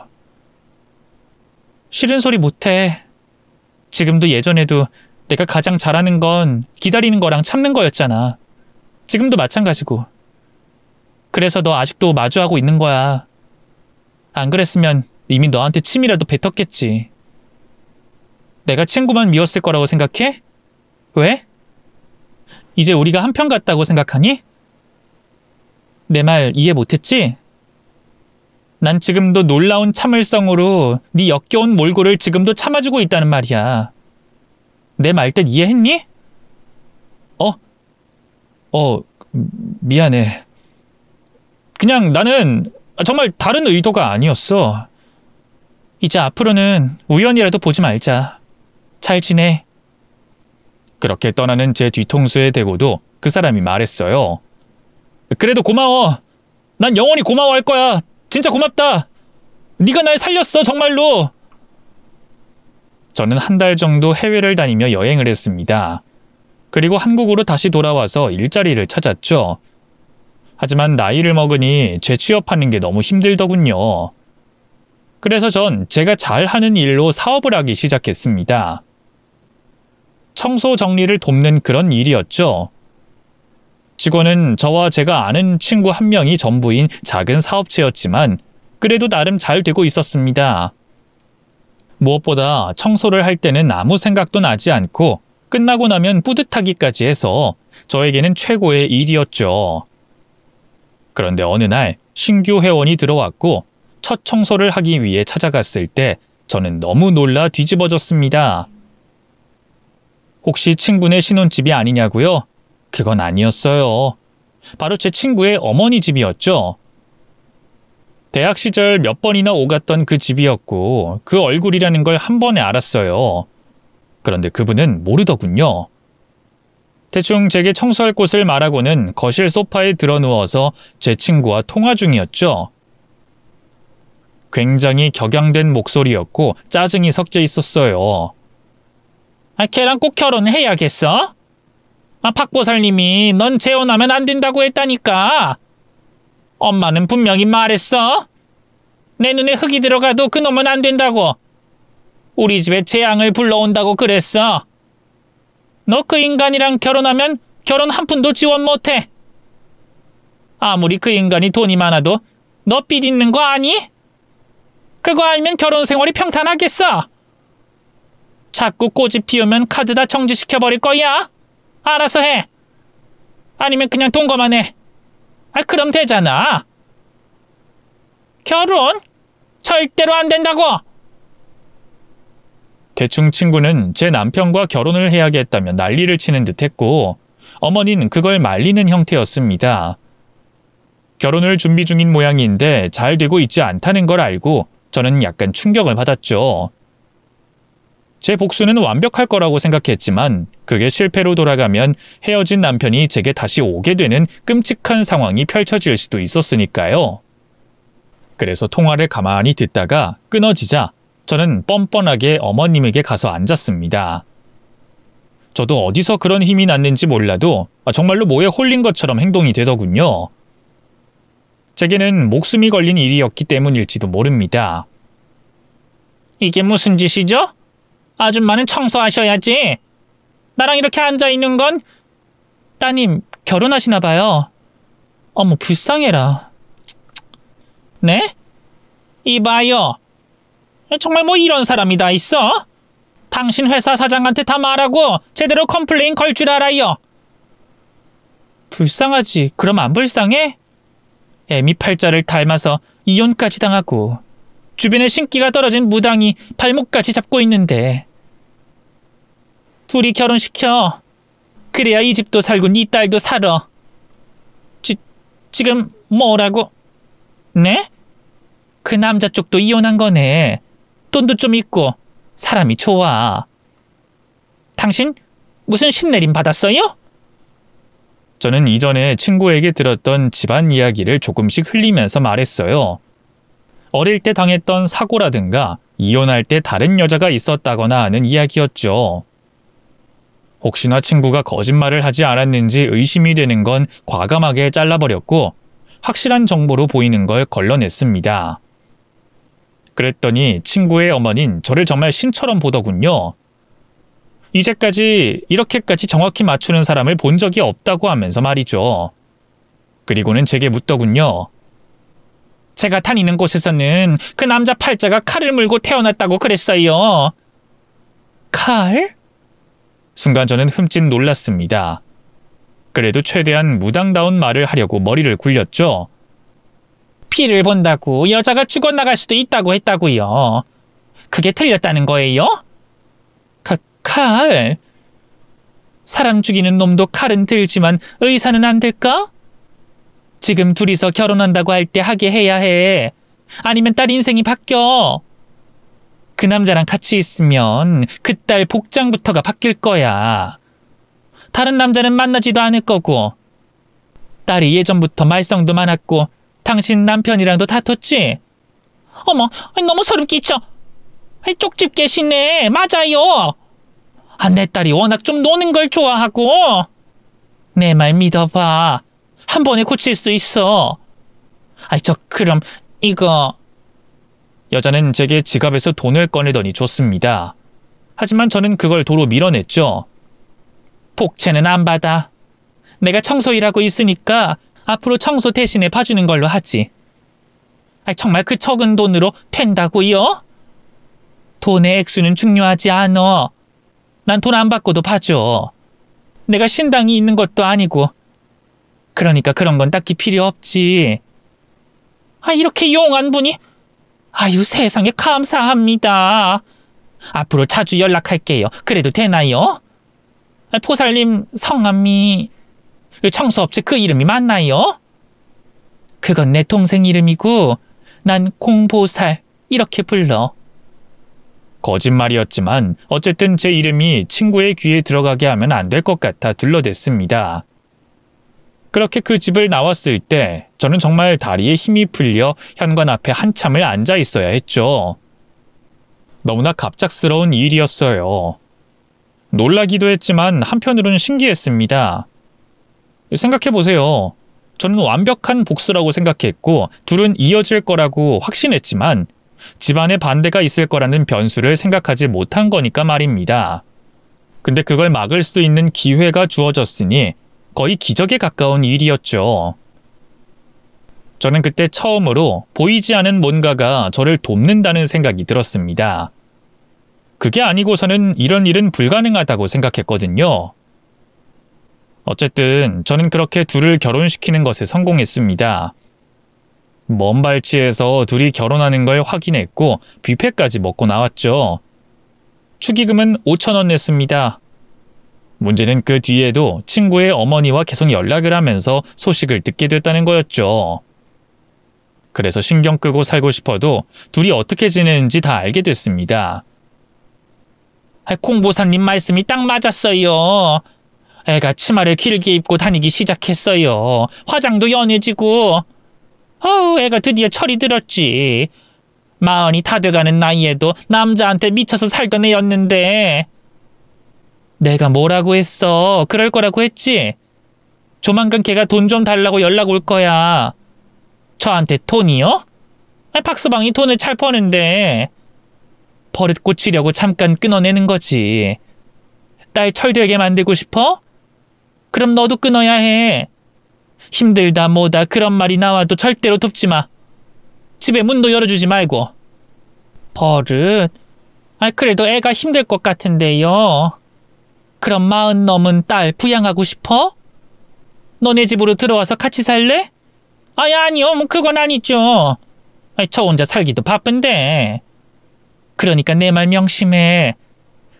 Speaker 1: 싫은 소리 못해. 지금도 예전에도 내가 가장 잘하는 건 기다리는 거랑 참는 거였잖아. 지금도 마찬가지고. 그래서 너 아직도 마주하고 있는 거야. 안 그랬으면 이미 너한테 침이라도 뱉었겠지. 내가 친구만 미웠을 거라고 생각해? 왜? 이제 우리가 한편 같다고 생각하니? 내 말 이해 못했지? 난 지금도 놀라운 참을성으로 네 역겨운 몰골을 지금도 참아주고 있다는 말이야. 내 말 뜻 이해했니?
Speaker 2: 미안해.
Speaker 1: 그냥 나는 정말 다른 의도가 아니었어. 이제 앞으로는 우연이라도 보지 말자. 잘 지내.
Speaker 2: 그렇게 떠나는 제 뒤통수에 대고도 그 사람이 말했어요.
Speaker 1: 그래도 고마워. 난 영원히 고마워할 거야. 진짜 고맙다. 네가 날 살렸어, 정말로.
Speaker 2: 저는 한 달 정도 해외를 다니며 여행을 했습니다. 그리고 한국으로 다시 돌아와서 일자리를 찾았죠. 하지만 나이를 먹으니 재취업하는 게 너무 힘들더군요. 그래서 전 제가 잘하는 일로 사업을 하기 시작했습니다. 청소 정리를 돕는 그런 일이었죠. 직원은 저와 제가 아는 친구 한 명이 전부인 작은 사업체였지만 그래도 나름 잘 되고 있었습니다. 무엇보다 청소를 할 때는 아무 생각도 나지 않고 끝나고 나면 뿌듯하기까지 해서 저에게는 최고의 일이었죠. 그런데 어느 날 신규 회원이 들어왔고 첫 청소를 하기 위해 찾아갔을 때 저는 너무 놀라 뒤집어졌습니다. 혹시 친구네 신혼집이 아니냐고요? 그건 아니었어요. 바로 제 친구의 어머니 집이었죠. 대학 시절 몇 번이나 오갔던 그 집이었고 그 얼굴이라는 걸 한 번에 알았어요. 그런데 그분은 모르더군요. 대충 제게 청소할 곳을 말하고는 거실 소파에 드러누워서 제 친구와 통화 중이었죠. 굉장히 격양된 목소리였고 짜증이 섞여 있었어요.
Speaker 1: 걔랑 꼭 결혼해야겠어? 박보살님이 넌 재혼하면 안 된다고 했다니까. 엄마는 분명히 말했어. 내 눈에 흙이 들어가도 그놈은 안 된다고. 우리 집에 재앙을 불러온다고 그랬어. 너 그 인간이랑 결혼하면 결혼 한 푼도 지원 못해. 아무리 그 인간이 돈이 많아도 너 빚 있는 거 아니? 그거 알면 결혼 생활이 평탄하겠어. 자꾸 고집 피우면 카드 다 정지시켜버릴 거야. 알아서 해. 아니면 그냥 동거만 해. 그럼 되잖아. 결혼? 절대로 안 된다고.
Speaker 2: 대충 친구는 제 남편과 결혼을 해야겠다며 난리를 치는 듯했고 어머니는 그걸 말리는 형태였습니다. 결혼을 준비 중인 모양인데 잘 되고 있지 않다는 걸 알고 저는 약간 충격을 받았죠. 제 복수는 완벽할 거라고 생각했지만 그게 실패로 돌아가면 헤어진 남편이 제게 다시 오게 되는 끔찍한 상황이 펼쳐질 수도 있었으니까요. 그래서 통화를 가만히 듣다가 끊어지자 저는 뻔뻔하게 어머님에게 가서 앉았습니다. 저도 어디서 그런 힘이 났는지 몰라도 정말로 뭐에 홀린 것처럼 행동이 되더군요. 제게는 목숨이 걸린 일이었기 때문일지도 모릅니다.
Speaker 1: 이게 무슨 짓이죠? 아줌마는 청소하셔야지. 나랑 이렇게 앉아있는 건. 따님, 결혼하시나 봐요. 어머, 불쌍해라. 네? 이봐요. 정말 뭐 이런 사람이 다 있어? 당신 회사 사장한테 다 말하고 제대로 컴플레인 걸 줄 알아요. 불쌍하지. 그럼 안 불쌍해? 애미 팔자를 닮아서 이혼까지 당하고 주변에 신기가 떨어진 무당이 발목까지 잡고 있는데. 둘이 결혼시켜. 그래야 이 집도 살고 네 딸도 살아. 지금 뭐라고? 네? 그 남자 쪽도 이혼한 거네. 돈도 좀 있고 사람이 좋아. 당신 무슨 신내림 받았어요?
Speaker 2: 저는 이전에 친구에게 들었던 집안 이야기를 조금씩 흘리면서 말했어요. 어릴 때 당했던 사고라든가 이혼할 때 다른 여자가 있었다거나 하는 이야기였죠. 혹시나 친구가 거짓말을 하지 않았는지 의심이 되는 건 과감하게 잘라버렸고 확실한 정보로 보이는 걸 걸러냈습니다. 그랬더니 친구의 어머니는 저를 정말 신처럼 보더군요. 이제까지 이렇게까지 정확히 맞추는 사람을 본 적이 없다고 하면서 말이죠. 그리고는 제게 묻더군요. 제가 다니는 곳에서는 그 남자 팔자가 칼을 물고 태어났다고 그랬어요. 칼? 순간 저는 흠칫 놀랐습니다. 그래도 최대한 무당다운 말을 하려고 머리를 굴렸죠.
Speaker 1: 피를 본다고 여자가 죽어나갈 수도 있다고 했다고요. 그게 틀렸다는 거예요? 칼? 사람 죽이는 놈도 칼은 들지만 의사는 안 될까? 지금 둘이서 결혼한다고 할 때 하게 해야 해. 아니면 딸 인생이 바뀌어. 그 남자랑 같이 있으면 그 딸 복장부터가 바뀔 거야. 다른 남자는 만나지도 않을 거고. 딸이 예전부터 말썽도 많았고 당신 남편이랑도 다퉜지? 어머, 너무 소름 끼쳐. 쪽집 계시네. 맞아요. 내 딸이 워낙 좀 노는 걸 좋아하고. 내 말 믿어봐. 한 번에 고칠 수 있어. 그럼 이거.
Speaker 2: 여자는 제게 지갑에서 돈을 꺼내더니 줬습니다. 하지만 저는 그걸 도로 밀어냈죠.
Speaker 1: 복채는 안 받아. 내가 청소 일하고 있으니까 앞으로 청소 대신에 봐주는 걸로 하지. 정말 그 적은 돈으로 된다고요? 돈의 액수는 중요하지 않아. 난 돈 안 받고도 봐줘. 내가 신당이 있는 것도 아니고. 그러니까 그런 건 딱히 필요 없지. 이렇게 용한 분이. 세상에 감사합니다. 앞으로 자주 연락할게요. 그래도 되나요? 포살님 성함이 청소업체 그 이름이 맞나요? 그건 내 동생 이름이고 난 공보살 이렇게 불러.
Speaker 2: 거짓말이었지만 어쨌든 제 이름이 친구의 귀에 들어가게 하면 안 될 것 같아 둘러댔습니다. 그렇게 그 집을 나왔을 때 저는 정말 다리에 힘이 풀려 현관 앞에 한참을 앉아 있어야 했죠. 너무나 갑작스러운 일이었어요. 놀라기도 했지만 한편으로는 신기했습니다. 생각해보세요. 저는 완벽한 복수라고 생각했고 둘은 이어질 거라고 확신했지만 집안에 반대가 있을 거라는 변수를 생각하지 못한 거니까 말입니다. 근데 그걸 막을 수 있는 기회가 주어졌으니 거의 기적에 가까운 일이었죠. 저는 그때 처음으로 보이지 않은 뭔가가 저를 돕는다는 생각이 들었습니다. 그게 아니고서는 이런 일은 불가능하다고 생각했거든요. 어쨌든 저는 그렇게 둘을 결혼시키는 것에 성공했습니다. 먼 발치에서 둘이 결혼하는 걸 확인했고 뷔페까지 먹고 나왔죠. 축의금은 5,000원 냈습니다. 문제는 그 뒤에도 친구의 어머니와 계속 연락을 하면서 소식을 듣게 됐다는 거였죠. 그래서 신경 끄고 살고 싶어도 둘이 어떻게 지내는지 다 알게 됐습니다.
Speaker 1: 공보사님 말씀이 딱 맞았어요. 애가 치마를 길게 입고 다니기 시작했어요. 화장도 연해지고. 애가 드디어 철이 들었지. 40이 다 돼가는 나이에도 남자한테 미쳐서 살던 애였는데. 내가 뭐라고 했어? 그럴 거라고 했지? 조만간 걔가 돈 좀 달라고 연락 올 거야. 저한테 돈이요? 박서방이 돈을 잘 버는데. 버릇 고치려고 잠깐 끊어내는 거지. 딸 철들게 만들고 싶어? 그럼 너도 끊어야 해. 힘들다 뭐다 그런 말이 나와도 절대로 돕지 마. 집에 문도 열어주지 말고. 버릇? 그래도 애가 힘들 것 같은데요. 그럼 40 넘은 딸 부양하고 싶어? 너네 집으로 들어와서 같이 살래? 아니요, 그건 아니죠. 저 혼자 살기도 바쁜데. 그러니까 내 말 명심해.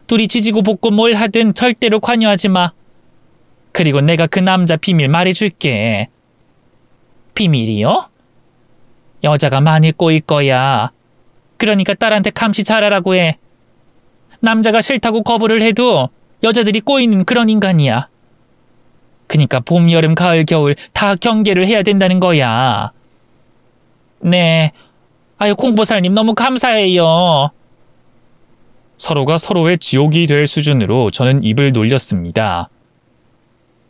Speaker 1: 둘이 지지고 볶고 뭘 하든 절대로 관여하지 마. 그리고 내가 그 남자 비밀 말해줄게. 비밀이요? 여자가 많이 꼬일 거야. 그러니까 딸한테 감시 잘하라고 해. 남자가 싫다고 거부를 해도 여자들이 꼬이는 그런 인간이야. 그니까 봄, 여름, 가을, 겨울 다 경계를 해야 된다는 거야. 네. 공보살님 너무 감사해요.
Speaker 2: 서로가 서로의 지옥이 될 수준으로 저는 입을 놀렸습니다.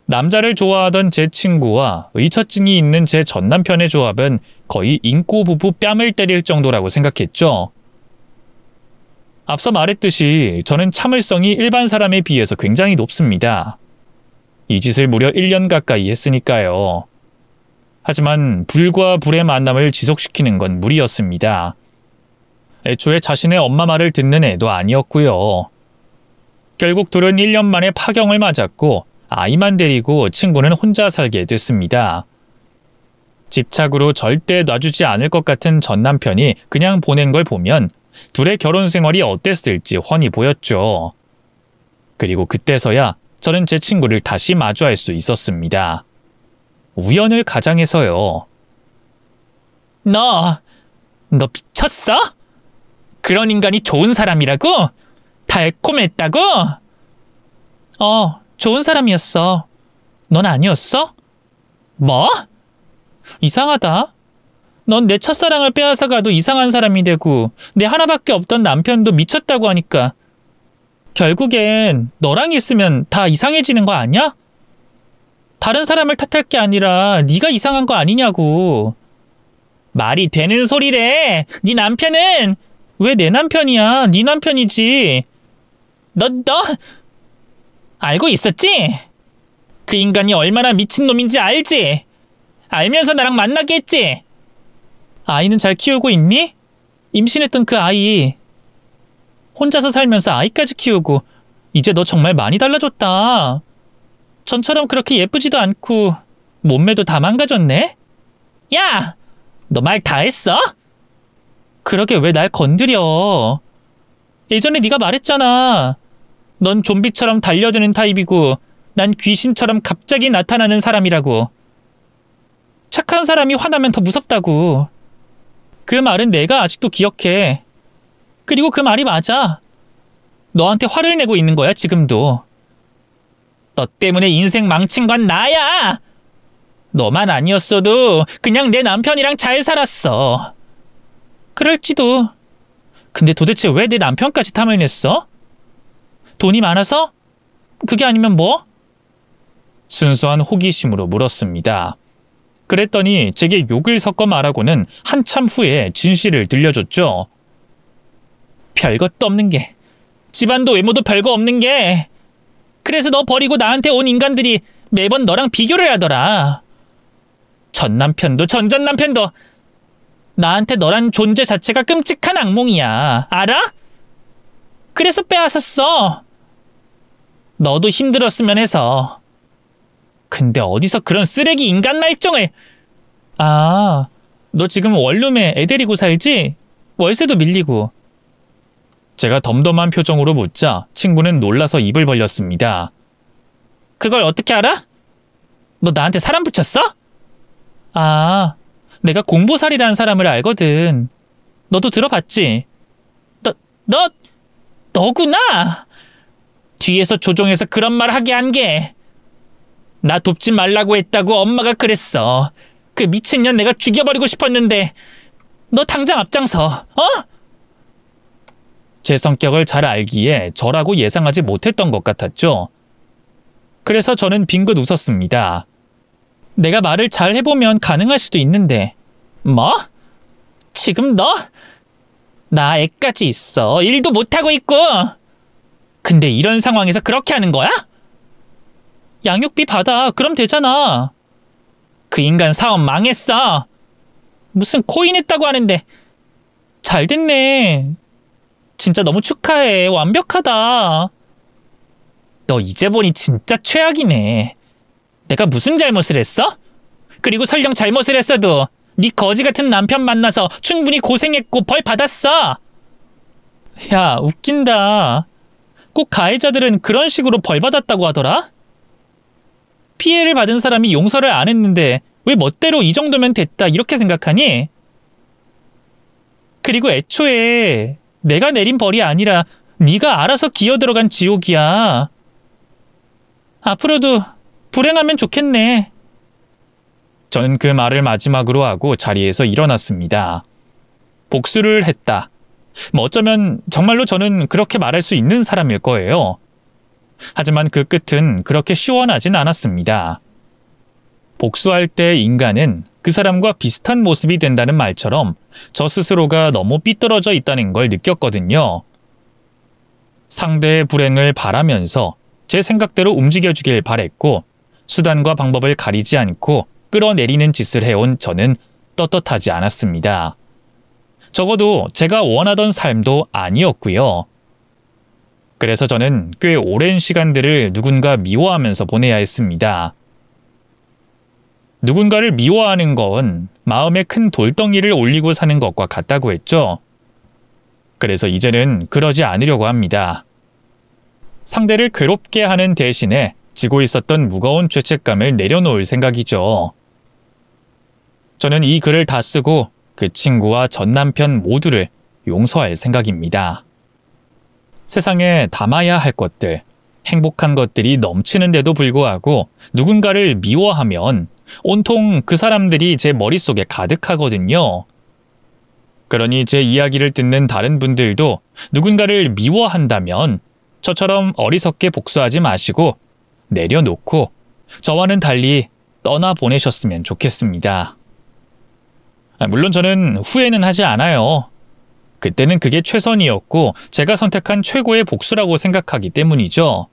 Speaker 2: 남자를 좋아하던 제 친구와 의처증이 있는 제 전남편의 조합은 거의 인꼬 부부 뺨을 때릴 정도라고 생각했죠. 앞서 말했듯이 저는 참을성이 일반 사람에 비해서 굉장히 높습니다. 이 짓을 무려 1년 가까이 했으니까요. 하지만 불과 불의 만남을 지속시키는 건 무리였습니다. 애초에 자신의 엄마 말을 듣는 애도 아니었고요. 결국 둘은 1년 만에 파경을 맞았고 아이만 데리고 친구는 혼자 살게 됐습니다. 집착으로 절대 놔주지 않을 것 같은 전 남편이 그냥 보낸 걸 보면 둘의 결혼 생활이 어땠을지 훤히 보였죠. 그리고 그때서야 저는 제 친구를 다시 마주할 수 있었습니다. 우연을 가장해서요.
Speaker 1: 너 미쳤어? 그런 인간이 좋은 사람이라고? 달콤했다고? 좋은 사람이었어. 넌 아니었어? 뭐? 이상하다. 넌 내 첫사랑을 빼앗아가도 이상한 사람이 되고 내 하나밖에 없던 남편도 미쳤다고 하니까 결국엔 너랑 있으면 다 이상해지는 거 아니야? 다른 사람을 탓할 게 아니라 네가 이상한 거 아니냐고. 말이 되는 소리래. 네 남편은 왜 내 남편이야? 네 남편이지. 너 알고 있었지? 그 인간이 얼마나 미친놈인지 알지? 알면서 나랑 만나게 했지? 아이는 잘 키우고 있니? 임신했던 그 아이. 혼자서 살면서 아이까지 키우고 이제 너 정말 많이 달라졌다. 전처럼 그렇게 예쁘지도 않고 몸매도 다 망가졌네? 야! 너 말 다 했어? 그러게 왜 날 건드려. 예전에 네가 말했잖아. 넌 좀비처럼 달려드는 타입이고 난 귀신처럼 갑자기 나타나는 사람이라고. 착한 사람이 화나면 더 무섭다고. 그 말은 내가 아직도 기억해. 그리고 그 말이 맞아. 너한테 화를 내고 있는 거야, 지금도. 너 때문에 인생 망친 건 나야. 너만 아니었어도 그냥 내 남편이랑 잘 살았어. 그럴지도. 근데 도대체 왜 내 남편까지 탐을 냈어? 돈이 많아서? 그게 아니면 뭐?
Speaker 2: 순수한 호기심으로 물었습니다. 그랬더니 제게 욕을 섞어 말하고는 한참 후에 진실을 들려줬죠.
Speaker 1: 별것도 없는 게. 집안도 외모도 별거 없는 게. 그래서 너 버리고 나한테 온 인간들이 매번 너랑 비교를 하더라. 전 남편도 전전 남편도. 나한테 너란 존재 자체가 끔찍한 악몽이야. 알아? 그래서 빼앗았어. 너도 힘들었으면 해서. 근데 어디서 그런 쓰레기 인간 말종을. 아, 너 지금 원룸에 애 데리고 살지? 월세도 밀리고.
Speaker 2: 제가 덤덤한 표정으로 묻자 친구는 놀라서 입을 벌렸습니다.
Speaker 1: 그걸 어떻게 알아? 너 나한테 사람 붙였어? 아, 내가 공보살이라는 사람을 알거든. 너도 들어봤지? 너구나! 뒤에서 조종해서 그런 말 하게 한 게. 나 돕지 말라고 했다고 엄마가 그랬어. 그 미친년 내가 죽여버리고 싶었는데 너 당장 앞장서, 어?
Speaker 2: 제 성격을 잘 알기에 저라고 예상하지 못했던 것 같았죠. 그래서 저는 빙긋 웃었습니다.
Speaker 1: 내가 말을 잘 해보면 가능할 수도 있는데. 뭐? 지금 너? 나 애까지 있어. 일도 못하고 있고. 근데 이런 상황에서 그렇게 하는 거야? 양육비 받아. 그럼 되잖아. 그 인간 사업 망했어. 무슨 코인 했다고 하는데. 잘 됐네. 진짜 너무 축하해. 완벽하다. 너 이제 보니 진짜 최악이네. 내가 무슨 잘못을 했어? 그리고 설령 잘못을 했어도 네 거지 같은 남편 만나서 충분히 고생했고 벌 받았어. 야, 웃긴다. 꼭 가해자들은 그런 식으로 벌 받았다고 하더라? 피해를 받은 사람이 용서를 안 했는데 왜 멋대로 이 정도면 됐다 이렇게 생각하니? 그리고 애초에 내가 내린 벌이 아니라 네가 알아서 기어들어간 지옥이야. 앞으로도 불행하면 좋겠네.
Speaker 2: 저는 그 말을 마지막으로 하고 자리에서 일어났습니다. 복수를 했다. 뭐 어쩌면 정말로 저는 그렇게 말할 수 있는 사람일 거예요. 하지만 그 끝은 그렇게 시원하진 않았습니다. 복수할 때 인간은 그 사람과 비슷한 모습이 된다는 말처럼 저 스스로가 너무 삐뚤어져 있다는 걸 느꼈거든요. 상대의 불행을 바라면서 제 생각대로 움직여주길 바랬고 수단과 방법을 가리지 않고 끌어내리는 짓을 해온 저는 떳떳하지 않았습니다. 적어도 제가 원하던 삶도 아니었고요. 그래서 저는 꽤 오랜 시간들을 누군가 미워하면서 보내야 했습니다. 누군가를 미워하는 건 마음에 큰 돌덩이를 올리고 사는 것과 같다고 했죠. 그래서 이제는 그러지 않으려고 합니다. 상대를 괴롭게 하는 대신에 지고 있었던 무거운 죄책감을 내려놓을 생각이죠. 저는 이 글을 다 쓰고 그 친구와 전 남편 모두를 용서할 생각입니다. 세상에 담아야 할 것들, 행복한 것들이 넘치는데도 불구하고 누군가를 미워하면 온통 그 사람들이 제 머릿속에 가득하거든요. 그러니 제 이야기를 듣는 다른 분들도 누군가를 미워한다면 저처럼 어리석게 복수하지 마시고 내려놓고 저와는 달리 떠나보내셨으면 좋겠습니다. 물론 저는 후회는 하지 않아요. 그때는 그게 최선이었고 제가 선택한 최고의 복수라고 생각하기 때문이죠.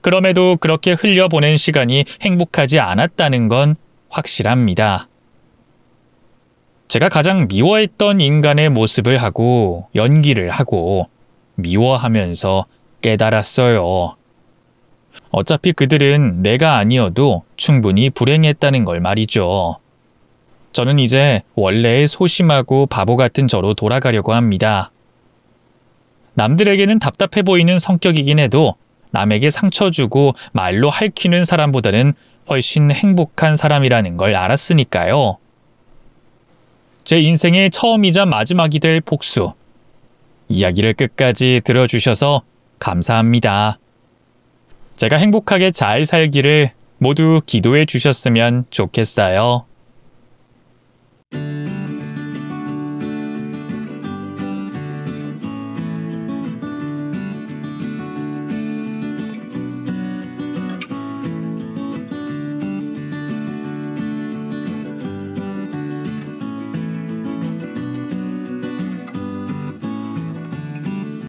Speaker 2: 그럼에도 그렇게 흘려보낸 시간이 행복하지 않았다는 건 확실합니다. 제가 가장 미워했던 인간의 모습을 하고 연기를 하고 미워하면서 깨달았어요. 어차피 그들은 내가 아니어도 충분히 불행했다는 걸 말이죠. 저는 이제 원래의 소심하고 바보 같은 저로 돌아가려고 합니다. 남들에게는 답답해 보이는 성격이긴 해도 남에게 상처 주고 말로 핥히는 사람보다는 훨씬 행복한 사람이라는 걸 알았으니까요. 제 인생의 처음이자 마지막이 될 복수. 이야기를 끝까지 들어주셔서 감사합니다. 제가 행복하게 잘 살기를 모두 기도해 주셨으면 좋겠어요.